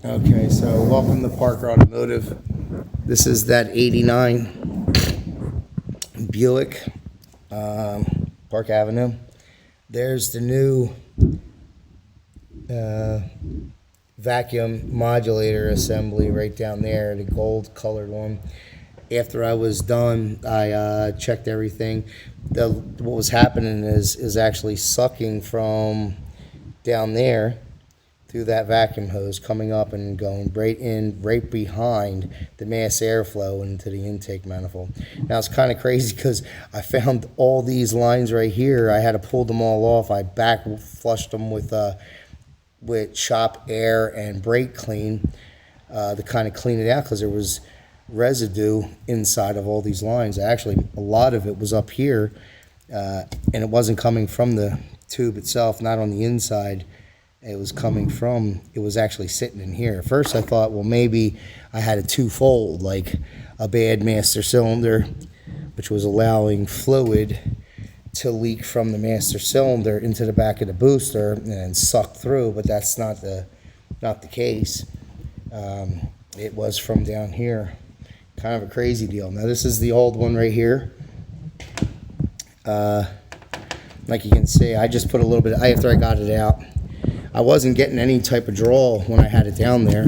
Okay, so welcome to Parker Automotive. This is that 89 Buick, Park Avenue. There's the new vacuum modulator assembly right down there, the gold colored one. After I was done, I checked everything. What was happening is actually sucking from down there through that vacuum hose, coming up and going right behind the mass airflow into the intake manifold. Now it's kind of crazy because I found all these lines right here. I had to pull them all off. I back flushed them with shop air and brake clean to kind of clean it out because there was residue inside of all these lines. Actually, a lot of it was up here, and it wasn't coming from the tube itself, not on the inside. It was actually sitting in here. At first I thought, well, maybe I had a twofold, like a bad master cylinder, which was allowing fluid to leak from the master cylinder into the back of the booster and then suck through, but that's not the case. It was from down here. Kind of a crazy deal. Now this is the old one right here. Like you can see, I just put a little bit, after I got it out, I wasn't getting any type of draw when I had it down there.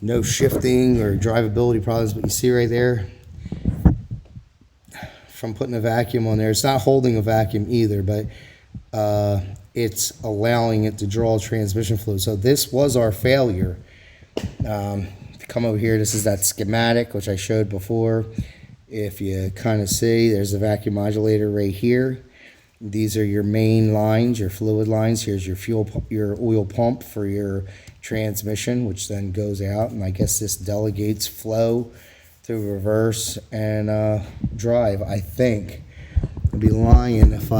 No shifting or drivability problems, but you see right there, from putting a vacuum on there, it's not holding a vacuum either, but it's allowing it to draw transmission fluid. So this was our failure. Come over here, this is that schematic, which I showed before. If you kind of see, there's a vacuum modulator right here. These are your main lines, your fluid lines. Here's your oil pump for your transmission, which then goes out, and I guess this delegates flow through reverse and drive. I think I'd be lying if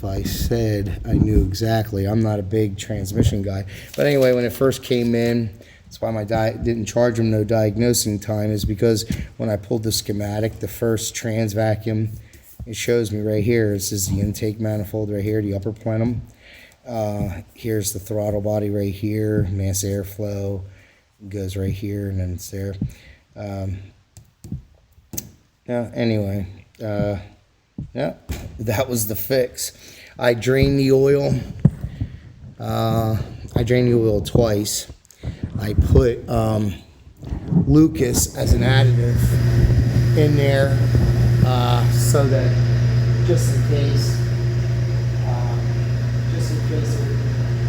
I said I knew exactly. I'm not a big transmission guy, but anyway, when it first came in, that's why my didn't charge them no diagnosing time, is because when I pulled the schematic, the first trans vacuum, it shows me right here. This is the intake manifold right here, the upper plenum. Here's the throttle body right here, mass airflow goes right here, and then it's there. Anyway, yeah, that was the fix. I drained the oil. I drained the oil twice. I put Lucas as an additive in there so that just in case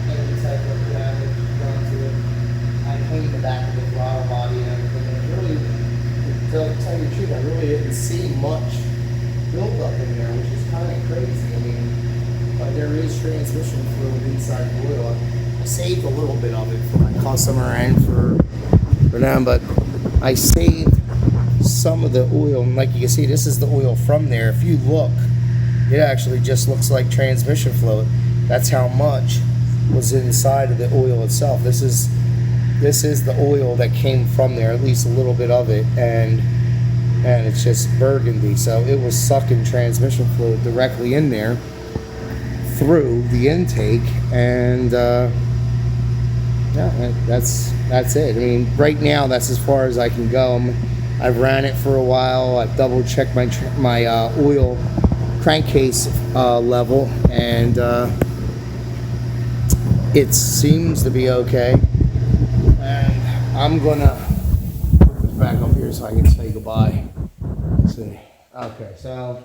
any type of damage done to it, I cleaned the back of the throttle body and everything. And really, to tell you the truth, I really didn't see much buildup in there, which is kind of crazy. I mean, but there is transmission fluid inside the oil. I saved a little bit of it for my customer and for them, but I saved some of the oil. And like you can see, this is the oil from there. If you look, it actually just looks like transmission fluid. That's how much was inside of the oil itself. This is the oil that came from there, at least a little bit of it, and it's just burgundy. So it was sucking transmission fluid directly in there through the intake, and yeah, that's it. I mean, right now that's as far as I can go. I've ran it for a while. I've double checked my oil crankcase level, and it seems to be okay. And I'm gonna put this back up here so I can say goodbye. Let's see. Okay, so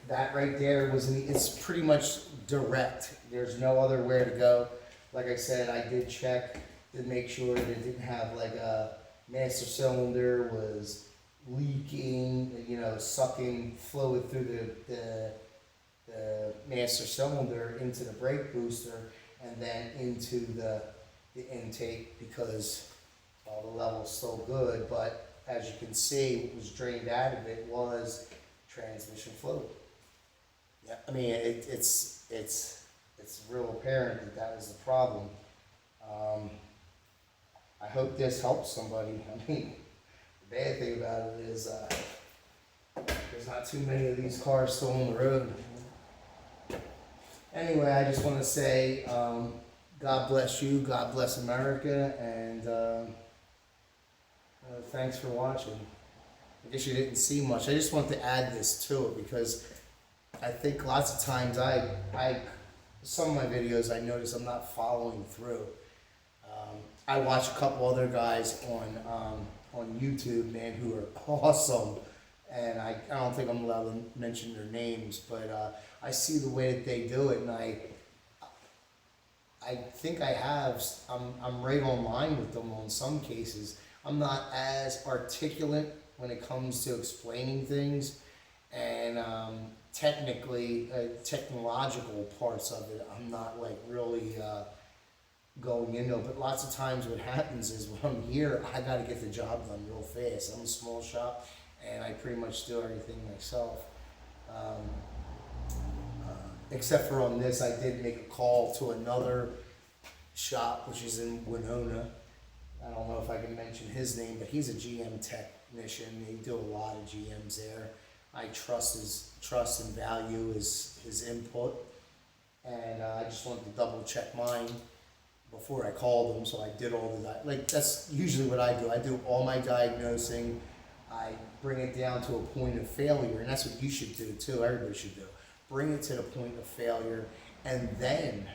that right there it's pretty much direct. There's no other where to go. Like I said, I did check to make sure that it didn't have like a master cylinder was leaking, sucking fluid through the master cylinder into the brake booster and then into the intake, because all the level's still good, but as you can see, what was drained out of it was transmission fluid. Yeah, I mean, it's real apparent that was the problem. I hope this helps somebody. I mean, the bad thing about it is there's not too many of these cars still on the road. Anyway, I just want to say God bless you, God bless America, and thanks for watching. I guess you didn't see much. I just want to add this to it because I think lots of times some of my videos I notice I'm not following through. I watch a couple other guys on YouTube, man, who are awesome, and I don't think I'm allowed to mention their names, but I see the way that they do it, and I think I'm right on line with them on some cases. I'm not as articulate when it comes to explaining things, and technological parts of it, I'm not like really going into it. But lots of times what happens is when I'm here, I got to get the job done real fast. I'm a small shop, and I pretty much do everything myself. Except for on this, I did make a call to another shop, which is in Winona. I don't know if I can mention his name, but he's a GM technician. They do a lot of GMs there. I trust and value his input, and I just wanted to double check mine before I called him. So I did all the that's usually what I do. I do all my diagnosing. I bring it down to a point of failure, and that's what you should do too. Everybody should do. Bring it to the point of failure, and then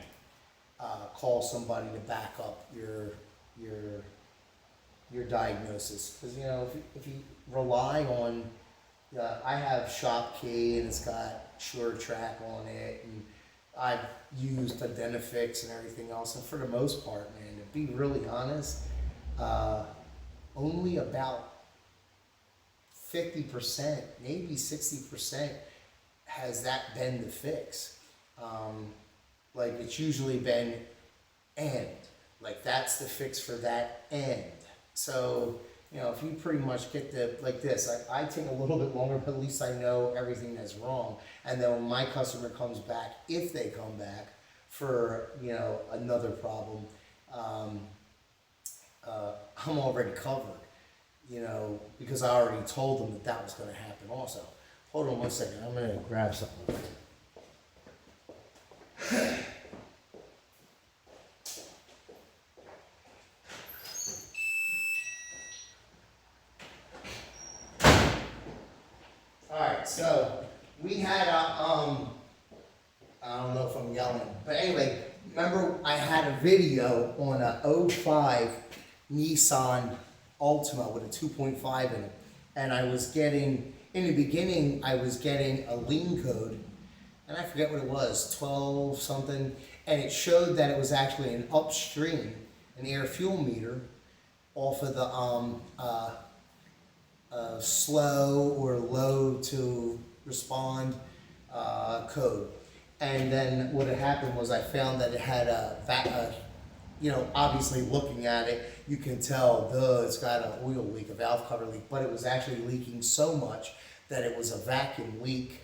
call somebody to back up your diagnosis. Because if you rely on, I have ShopKey and it's got SureTrack on it, and I've used Identifix and everything else. And for the most part, man, to be really honest, only about 50%, maybe 60%, has that been the fix. Like it's usually been and. Like that's the fix for that end. So, if you pretty much get like this, I take a little bit longer, but at least I know everything that's wrong. And then when my customer comes back, if they come back for, another problem, I'm already covered, because I already told them that was going to happen also. Hold on one second, I'm going to grab something. Alright, so we had I don't know if I'm yelling, but anyway, remember I had a video on a 05 Nissan Altima with a 2.5 in it, and in the beginning, I was getting a lean code, and I forget what it was, 12 something, and it showed that it was actually an upstream, an air fuel meter, off of the slow or low to respond code. And then what had happened was I found that it had obviously looking at it, you can tell, it's got an oil leak, a valve cover leak, but it was actually leaking so much that it was a vacuum leak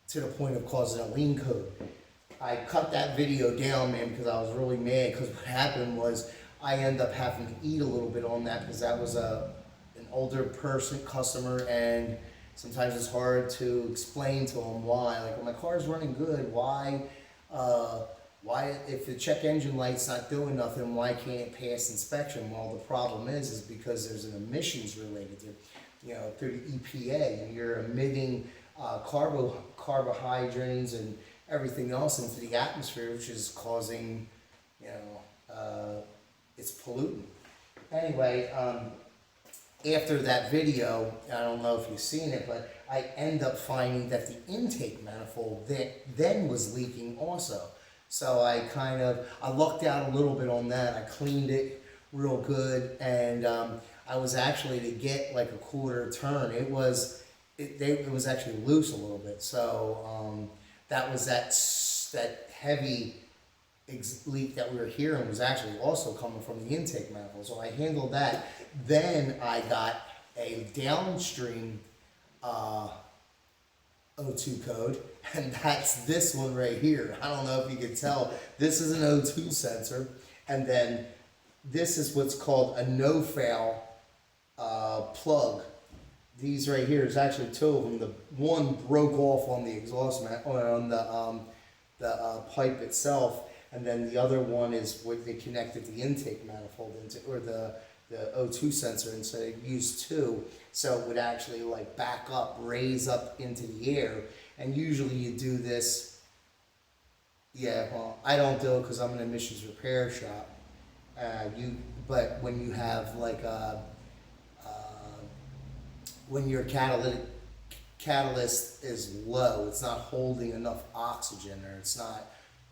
to the point of causing a lean code. I cut that video down, man, because I was really mad, because what happened was I ended up having to eat a little bit on that, because that was an older customer, and sometimes it's hard to explain to them why. Like, when my car's running good, why, if the check engine light's not doing nothing, why can't it pass inspection? Well, the problem is because there's an emissions related to, through the EPA, and you're emitting carbohydrates and everything else into the atmosphere, which is causing, it's pollutant. Anyway, after that video, I don't know if you've seen it, but I end up finding that the intake manifold then was leaking also. So I lucked out a little bit on that. I cleaned it real good, and I was actually to get like a quarter turn. It was actually loose a little bit. So that was that heavy leak that we were hearing was actually also coming from the intake manifold. So I handled that. Then I got a downstream O2 code, and that's this one right here. I don't know if you can tell. This is an O2 sensor, and then this is what's called a no-fail plug. These right here is actually two of them. The one broke off on the exhaust on the pipe itself, and then the other one is what they connected the intake manifold into, or the O2 sensor, and so they used two, so it would actually like back up, raise up into the air, and usually you do this. Yeah, well, I don't do it because I'm an emissions repair shop. But when you have like when your catalyst is low, it's not holding enough oxygen, or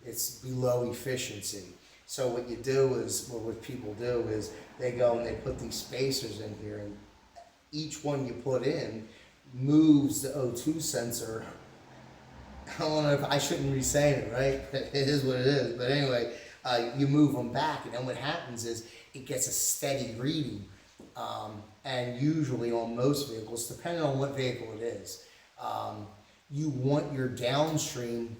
it's below efficiency. So what you do is, or what people do is, they go and they put these spacers in here, and each one you put in moves the O2 sensor. I don't know if I shouldn't be saying it, right? It is what it is. But anyway, you move them back, and then what happens is it gets a steady reading. And usually on most vehicles, depending on what vehicle it is, you want your downstream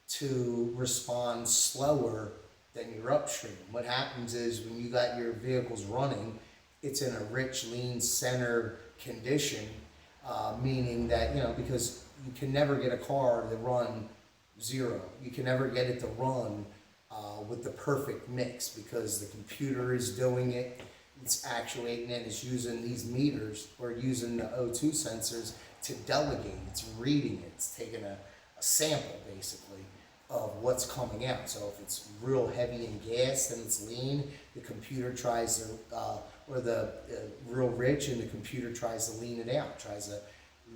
to respond slower than your upstream. What happens is when you got your vehicles running, it's in a rich, lean center condition, meaning that, because you can never get a car to run zero. You can never get it to run with the perfect mix, because the computer is doing it. It's actuating it. It's using these meters, or using the O2 sensors to delegate. It's reading it. It's taking a sample, basically, of what's coming out. So if it's real heavy in gas, then it's lean. The computer tries to, or the real rich, and the computer tries to lean it out, tries to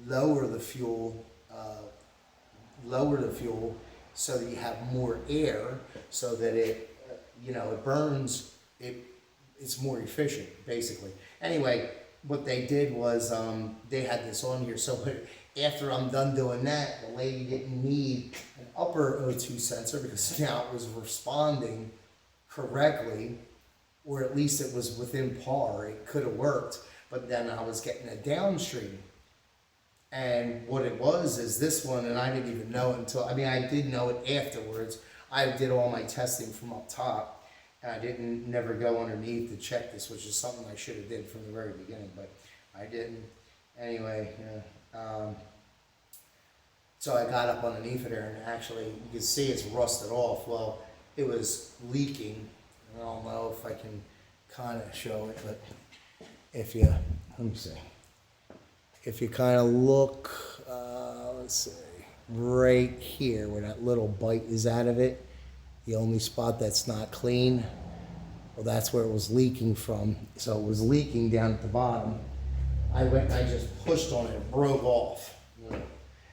lower the fuel so that you have more air, so that it, it burns, it's more efficient, basically. Anyway, what they did was, they had this on here, so after I'm done doing that, the lady didn't need an upper O2 sensor, because now it was responding correctly, or at least it was within par. It could have worked, but then I was getting a downstream. And what it was is this one, and I didn't even know it until, I did know it afterwards. I did all my testing from up top, and I didn't never go underneath to check this, which is something I should have did from the very beginning, but I didn't. Anyway, so I got up underneath it there, and actually you can see it's rusted off. Well, it was leaking. I don't know if I can kind of show it, but if you, let me see. If you kind of look, let's see, right here where that little bite is out of it, the only spot that's not clean, well, that's where it was leaking from. So it was leaking down at the bottom. I just pushed on it, it broke off.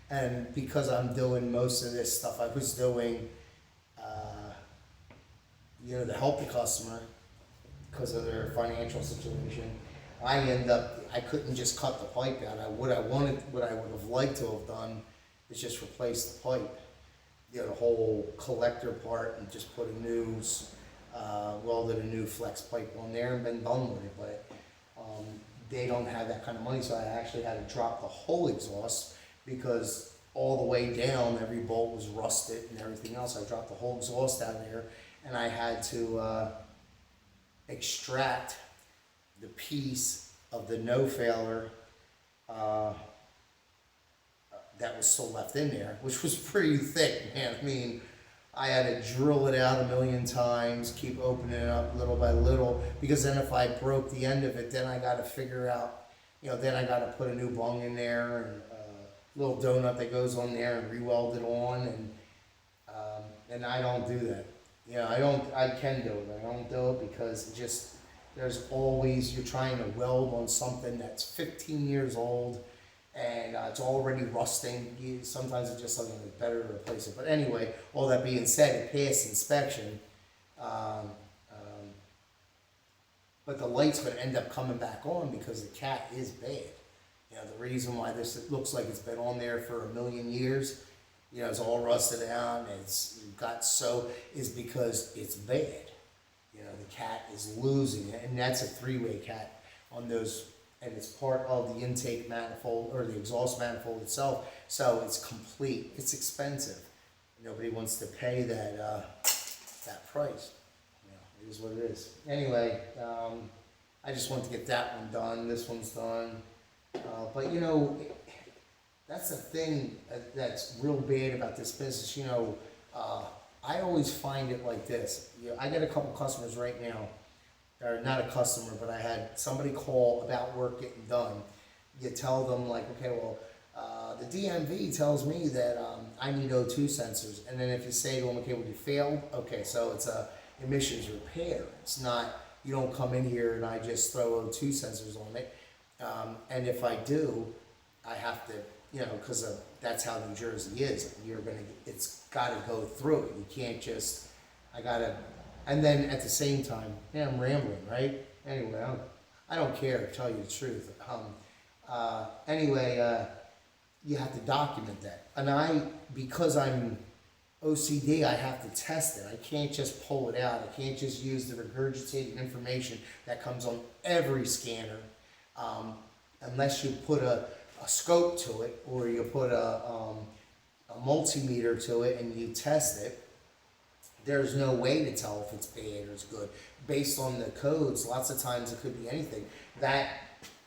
And because I'm doing most of this stuff, I was doing, to help the customer because of their financial situation. I couldn't just cut the pipe out. What I would have liked to have done is just replace the pipe, the whole collector part, and just put welded a new flex pipe on there and been done with it. But they don't have that kind of money, so I actually had to drop the whole exhaust, because all the way down, every bolt was rusted and everything else. I dropped the whole exhaust out of there, and I had to extract the piece of the no failer that was still left in there, which was pretty thick, man. I had to drill it out a million times, keep opening it up little by little, because then if I broke the end of it, then I got to figure out, then I got to put a new bung in there, and a little donut that goes on there, and re-weld it on, and I don't do that. I can do it, I don't do it because there's always, you're trying to weld on something that's 15 years old, and it's already rusting. Sometimes it's just something that's better to replace it. But anyway, all that being said, it passed inspection. But the light's going to end up coming back on because the cat is bad. The reason why this looks like it's been on there for a million years, it's all rusted out, and is because it's bad. The cat is losing it, and that's a three-way cat on those, and it's part of the intake manifold, or the exhaust manifold itself, so it's complete. It's expensive. Nobody wants to pay that price. It is what it is. Anyway, I just want to get that one done. This one's done. But that's the thing that's real bad about this business. I always find it like this. I got a couple customers right now, or not a customer, but I had somebody call about work getting done. You tell them like, okay, well, the DMV tells me that I need O2 sensors, and then if you say to them, okay, well, you failed, okay, so it's a emissions repair. It's not, you don't come in here and I just throw O2 sensors on it, and if I do, I have to, because that's how New Jersey is. It's got to go through it. You can't just, and then at the same time, I'm rambling, right? Anyway, I don't care, to tell you the truth. Anyway, you have to document that. And because I'm OCD, I have to test it. I can't just pull it out. I can't just use the regurgitated information that comes on every scanner, unless you put a scope to it, or you put a multimeter to it and you test it. There's no way to tell if it's bad or it's good. Based on the codes, lots of times it could be anything. That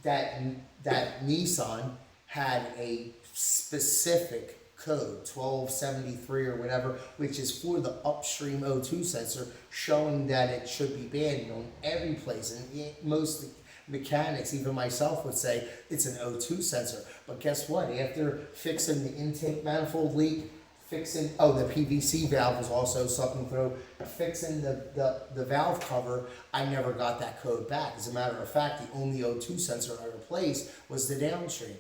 Nissan had a specific code, 1273 or whatever, which is for the upstream O2 sensor, showing that it should be banned on every place. And most mechanics, even myself, would say it's an O2 sensor. But guess what? After fixing the intake manifold leak, the PVC valve was also sucking through, fixing the valve cover, I never got that code back. As a matter of fact, the only O2 sensor I replaced was the downstream.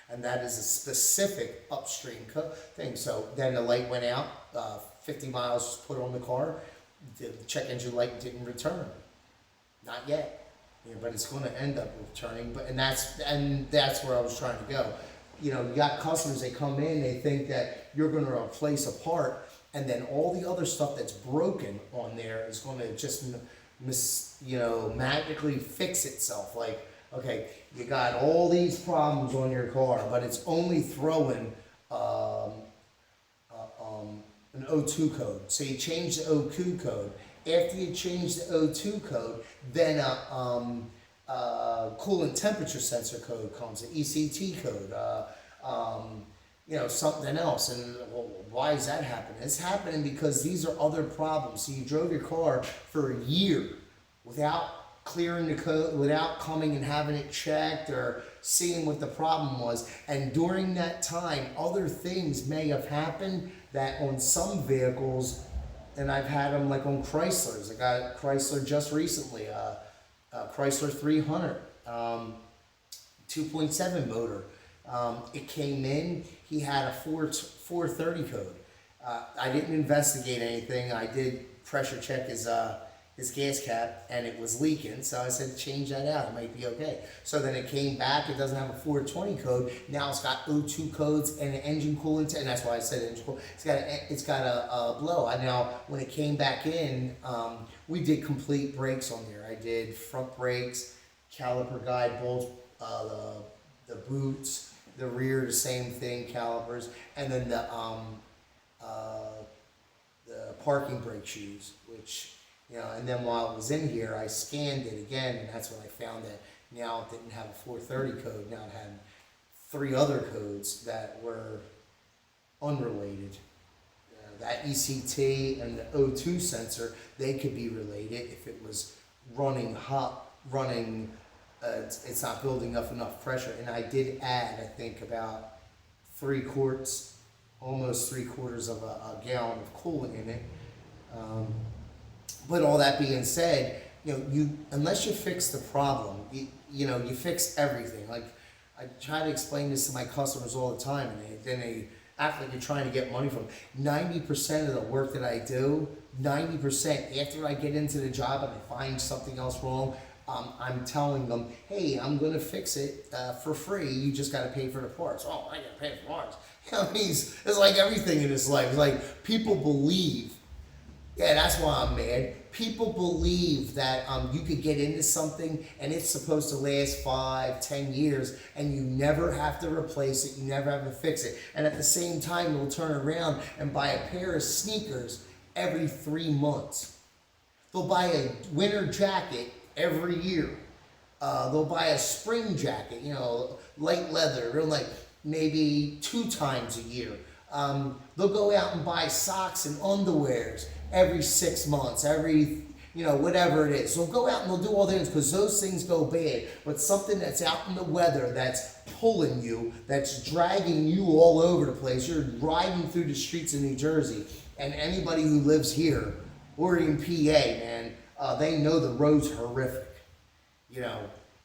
And that is a specific upstream thing. So then the light went out, 50 miles was put on the car, the check engine light didn't return. Not yet. But it's going to end up returning. And that's where I was trying to go. You got customers, they come in, they think that you're going to replace a part, and then all the other stuff that's broken on there is going to just magically fix itself. Like, okay, you got all these problems on your car, but it's only throwing an O2 code. So you change the O2 code. After you change the O2 code, then coolant temperature sensor code comes, an ECT code, something else. And well, why is that happening? It's happening because these are other problems. So you drove your car for a year without clearing the code, without coming and having it checked or seeing what the problem was. And during that time, other things may have happened that on some vehicles, and I've had them like on Chryslers. I got Chrysler just recently, Chrysler 300, 2.7 motor. It came in, he had a 430 code. I didn't investigate anything. I did pressure check his gas cap, and it was leaking, so I said change that out, it might be okay. So then it came back, it doesn't have a 420 code, now it's got O2 codes and an engine coolant, and that's why I said engine coolant. It's got a blow. Now when it came back in, we did complete brakes on there. I did front brakes, caliper guide bolts, the boots, the rear the same thing, calipers, and then the parking brake shoes, which and then while it was in here, I scanned it again, and that's when I found that now it didn't have a 430 code. Now it had 3 other codes that were unrelated. That ECT and the O2 sensor, they could be related if it was running hot, it's not building up enough pressure. And I did add, I think, about 3 quarts, almost 3/4 of a gallon of coolant in it. But all that being said, unless you fix the problem, you fix everything. Like, I try to explain this to my customers all the time, and then they act like you're trying to get money from them. 90% of the work that I do, 90% after I get into the job and I find something else wrong, I'm telling them, hey, I'm going to fix it for free. You just got to pay for the parts. Oh, I got to pay for parts. It's like everything in this life. It's like people believe. Yeah, that's why I'm mad. People believe that you could get into something and it's supposed to last 5-10 years and you never have to replace it, you never have to fix it. And at the same time, you'll turn around and buy a pair of sneakers every 3 months. They'll buy a winter jacket every year. They'll buy a spring jacket, light leather, like maybe 2 times a year. They'll go out and buy socks and underwears every 6 months, every, whatever it is. They'll go out and they'll do all things because those things go bad. But something that's out in the weather, that's pulling you, that's dragging you all over the place. You're riding through the streets of New Jersey, and anybody who lives here or in PA, man, they know the road's horrific.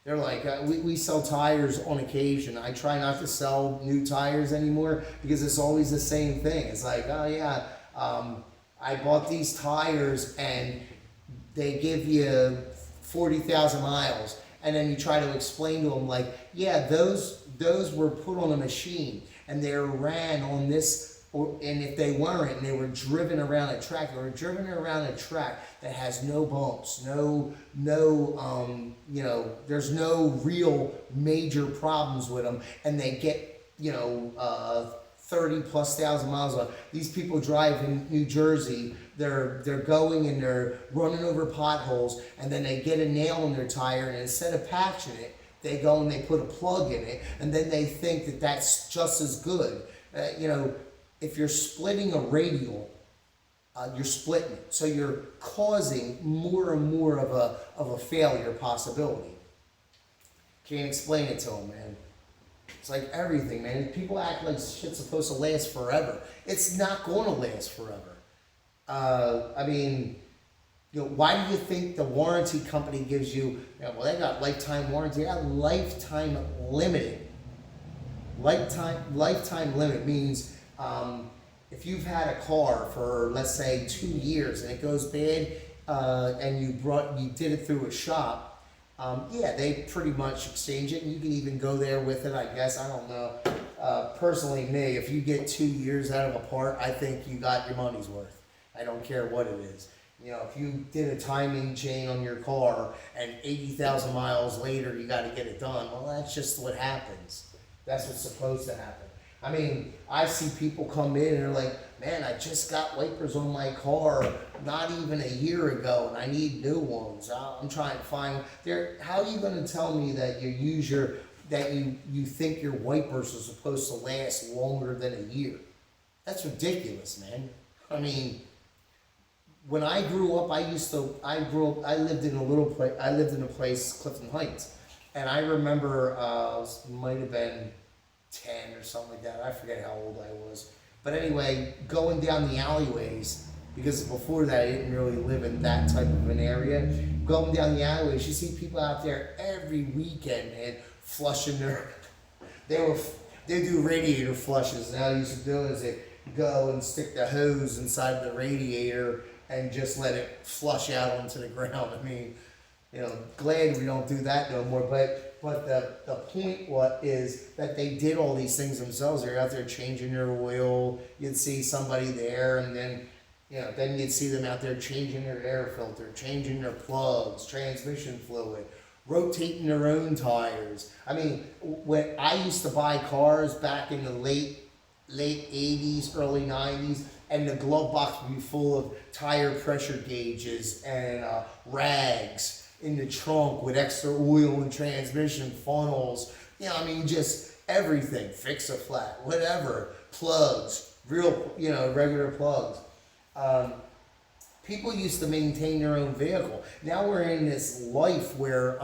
They're like, we sell tires on occasion. I try not to sell new tires anymore because it's always the same thing. It's like, oh yeah, I bought these tires and they give you 40,000 miles. And then you try to explain to them like, yeah, those were put on a machine and they ran on this. And if they weren't, and they were driven around a track, that has no bumps, there's no real major problems with them, and they get 30,000+ miles on. These people drive in New Jersey. They're going and they're running over potholes, and then they get a nail in their tire, and instead of patching it, they go and they put a plug in it, and then they think that that's just as good. If you're splitting a radial, you're splitting it. So you're causing more and more of a failure possibility. Can't explain it to them, man. It's like everything, man. People act like shit's supposed to last forever. It's not going to last forever. Why do you think the warranty company gives you, they got lifetime warranty. They got lifetime limited. Lifetime limit means, if you've had a car for, let's say, 2 years and it goes bad, and you did it through a shop, they pretty much exchange it, and you can even go there with it, I guess. I don't know. Personally, me, if you get 2 years out of a part, I think you got your money's worth. I don't care what it is. If you did a timing chain on your car and 80,000 miles later you got to get it done, well, that's just what happens. That's what's supposed to happen. I see people come in and they're like, man, I just got wipers on my car not even a year ago and I need new ones. I'm trying to find how are you going to tell me that you think your wipers are supposed to last longer than a year? That's ridiculous, man. When I grew up, I lived in a place, Clifton Heights, and I remember, might have been 10 or something like that. I forget how old I was. But anyway, going down the alleyways, because before that I didn't really live in that type of an area. Going down the alleyways, you see people out there every weekend, man, flushing they do radiator flushes. And all you used to do is they go and stick the hose inside the radiator and just let it flush out onto the ground. Glad we don't do that no more, but the point is that they did all these things themselves. They're out there changing their oil. You'd see somebody there, and then you'd see them out there changing their air filter, changing their plugs, transmission fluid, rotating their own tires. When I used to buy cars back in the late 80s, early 90s, and the glove box would be full of tire pressure gauges and rags in the trunk with extra oil and transmission funnels, just everything, fix a flat, whatever, plugs, regular plugs. People used to maintain their own vehicle. Now we're in this life where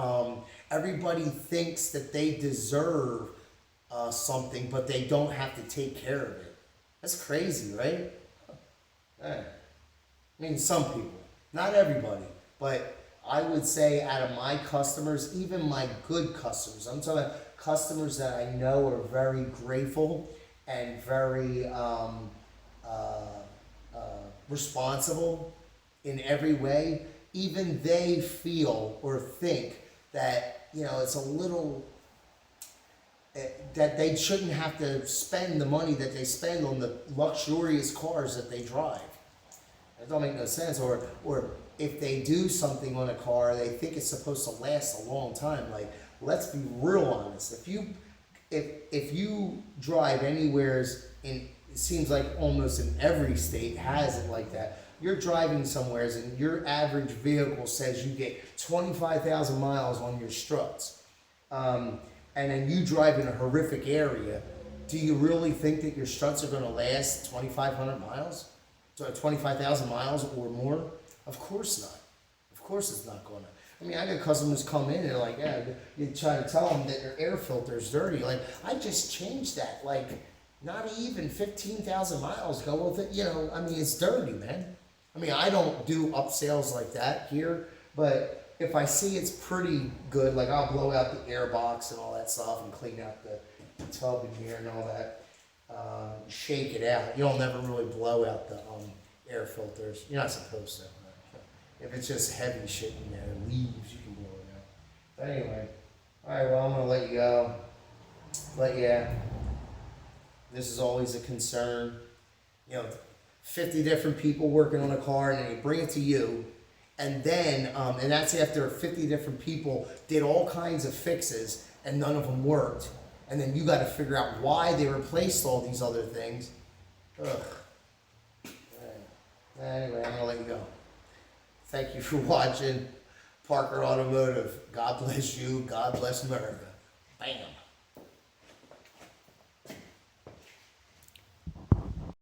everybody thinks that they deserve something, but they don't have to take care of it. That's crazy, right? Some people, not everybody, but I would say out of my customers, even my good customers, I'm talking about customers that I know are very grateful and very responsible in every way, even they feel or think that, it's a little, that they shouldn't have to spend the money that they spend on the luxurious cars that they drive. That don't make no sense. Or if they do something on a car, they think it's supposed to last a long time. Like, let's be real honest. If you drive anywhere it seems like almost in every state has it like that. You're driving somewhere and your average vehicle says you get 25,000 miles on your struts. And then you drive in a horrific area Do you really think that your struts are gonna last 2,500 miles? 25,000 miles or more? Of course not. Of course it's not gonna. I mean, I got customers come in and they're like, yeah, you try to tell them that their air filter is dirty. Like, I just changed that. Like, not even 15,000 miles go with it. You know, I mean, it's dirty, man. I mean, I don't do upsells like that here, but if I see it's pretty good, like I'll blow out the air box and all that stuff and clean out the tub in here and all that. Shake it out. You don't never really blow out the air filters. You're not supposed to. If it's just heavy shit in there, leaves, you can blow it out. But anyway, all right, well, I'm going to let you go. But yeah, this is always a concern. You know, 50 different people working on a car, and then you bring it to you. And then, and that's after 50 different people did all kinds of fixes, and none of them worked. And then you got to figure out why they replaced all these other things. Ugh. Anyway, I'm going to let you go. Thank you for watching Parker Automotive. God bless you. God bless America. Bam.